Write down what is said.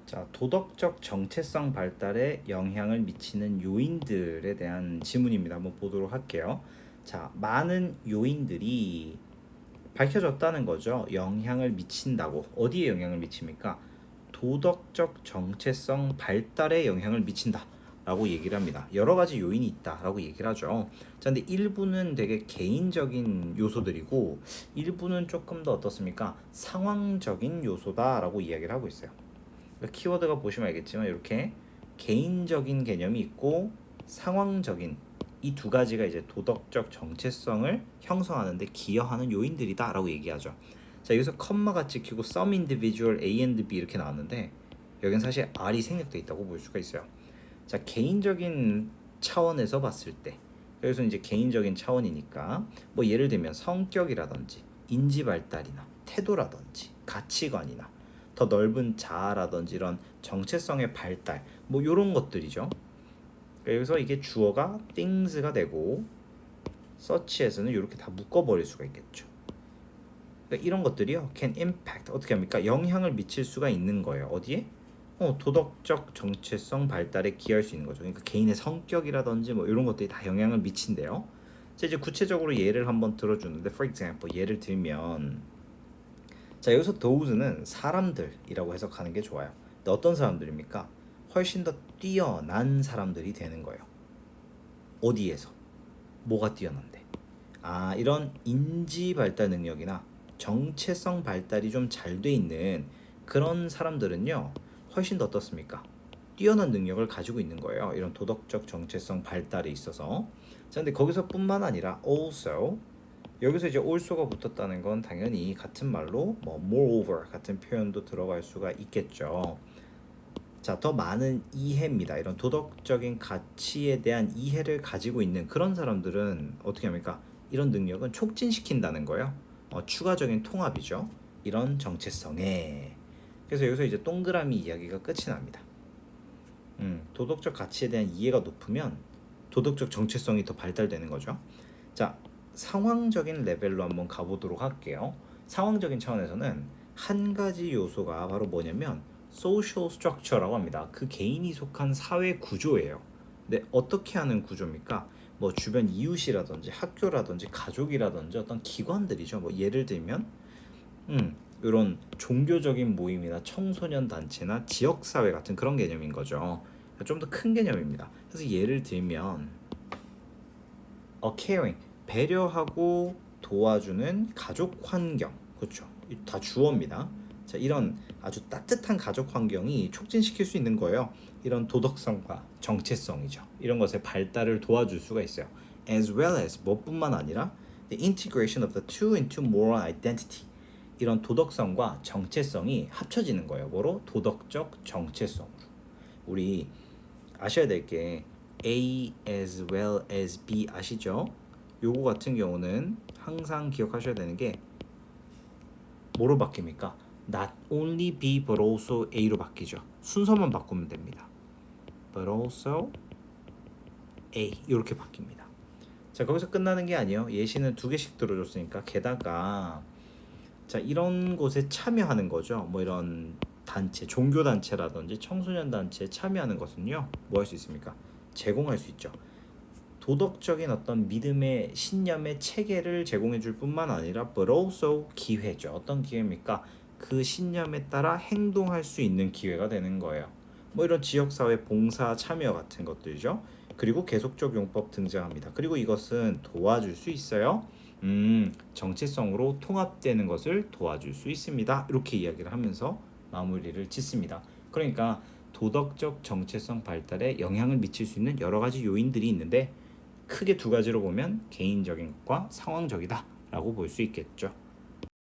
자, 도덕적 정체성 발달에 영향을 미치는 요인들에 대한 질문입니다. 한번 보도록 할게요. 자, 많은 요인들이 밝혀졌다는 거죠. 영향을 미친다고. 어디에 영향을 미칩니까? 도덕적 정체성 발달에 영향을 미친다 라고 얘기를 합니다. 여러 가지 요인이 있다 라고 얘기를 하죠. 자, 근데 일부는 되게 개인적인 요소들이고 일부는 조금 더 어떻습니까? 상황적인 요소다 라고 이야기를 하고 있어요. 그러니까 키워드가 보시면 알겠지만 이렇게 개인적인 개념이 있고 상황적인 이 두 가지가 이제 도덕적 정체성을 형성하는데 기여하는 요인들이다라고 얘기하죠. 자, 여기서 컴마가 찍히고 some individual A and B 이렇게 나왔는데 여기는 사실 R이 생략돼 있다고 볼 수가 있어요. 자, 개인적인 차원에서 봤을 때 여기서 이제 개인적인 차원이니까 뭐 예를 들면 성격이라든지 인지 발달이나 태도라든지 가치관이나 더 넓은 자아라든지 이런 정체성의 발달 뭐 이런 것들이죠. 그래서 이게 주어가 things가 되고 search에서는 이렇게 다 묶어버릴 수가 있겠죠. 그러니까 이런 것들이요 can impact 어떻게 합니까? 영향을 미칠 수가 있는 거예요. 어디에? 도덕적 정체성 발달에 기여할 수 있는 거죠. 그러니까 개인의 성격이라든지 뭐 이런 것들이 다 영향을 미친대요. 자, 이제 구체적으로 예를 한번 들어주는데 for example 예를 들면 자, 여기서 those는 사람들이라고 해석하는 게 좋아요. 근데 어떤 사람들입니까? 훨씬 더 뛰어난 사람들이 되는 거예요. 어디에서? 뭐가 뛰어난데? 아, 이런 인지 발달 능력이나 정체성 발달이 좀 잘 돼 있는 그런 사람들은요, 훨씬 더 어떻습니까? 뛰어난 능력을 가지고 있는 거예요. 이런 도덕적 정체성 발달에 있어서. 자, 근데 거기서뿐만 아니라 also 여기서 이제 also가 붙었다는 건 당연히 같은 말로 뭐 moreover 같은 표현도 들어갈 수가 있겠죠. 자, 더 많은 이해입니다. 이런 도덕적인 가치에 대한 이해를 가지고 있는 그런 사람들은 어떻게 합니까? 이런 능력은 촉진시킨다는 거예요. 추가적인 통합이죠. 이런 정체성에. 그래서 여기서 이제 동그라미 이야기가 끝이 납니다. 도덕적 가치에 대한 이해가 높으면 도덕적 정체성이 더 발달되는 거죠. 자, 상황적인 레벨로 한번 가보도록 할게요. 상황적인 차원에서는 한 가지 요소가 바로 뭐냐면 social structure라고 합니다. 그 개인이 속한 사회 구조예요. 근데 어떻게 하는 구조입니까? 뭐 주변 이웃이라든지 학교라든지 가족이라든지 어떤 기관들이죠. 뭐 예를 들면 이런 종교적인 모임이나 청소년 단체나 지역 사회 같은 그런 개념인 거죠. 좀 더 큰 개념입니다. 그래서 예를 들면 caring 배려하고 도와주는 가족 환경, 그렇죠? 다 주어입니다. 자, 이런 아주 따뜻한 가족 환경이 촉진시킬 수 있는 거예요. 이런 도덕성과 정체성이죠. 이런 것의 발달을 도와줄 수가 있어요. As well as 뭐뿐만 아니라 the integration of the two into moral identity. 이런 도덕성과 정체성이 합쳐지는 거예요. 뭐로? 도덕적 정체성으로. 우리 아셔야 될 게 A as well as B 아시죠? 요거 같은 경우는 항상 기억하셔야 되는 게 뭐로 바뀝니까? Not only B but also A로 바뀌죠. 순서만 바꾸면 됩니다. But also A 이렇게 바뀝니다. 자, 거기서 끝나는 게 아니에요. 예시는 두 개씩 들어줬으니까 게다가 자, 이런 곳에 참여하는 거죠. 뭐 이런 단체, 종교 단체라든지 청소년 단체에 참여하는 것은요. 뭐 할 수 있습니까? 제공할 수 있죠. 도덕적인 어떤 믿음의 신념의 체계를 제공해 줄 뿐만 아니라 but also 기회죠. 어떤 기회입니까? 그 신념에 따라 행동할 수 있는 기회가 되는 거예요. 뭐 이런 지역사회 봉사 참여 같은 것들이죠. 그리고 계속적 용법 등장합니다. 그리고 이것은 도와줄 수 있어요. 정체성으로 통합되는 것을 도와줄 수 있습니다. 이렇게 이야기를 하면서 마무리를 짓습니다. 그러니까 도덕적 정체성 발달에 영향을 미칠 수 있는 여러 가지 요인들이 있는데 크게 두 가지로 보면 개인적인 것과 상황적이다 라고 볼 수 있겠죠.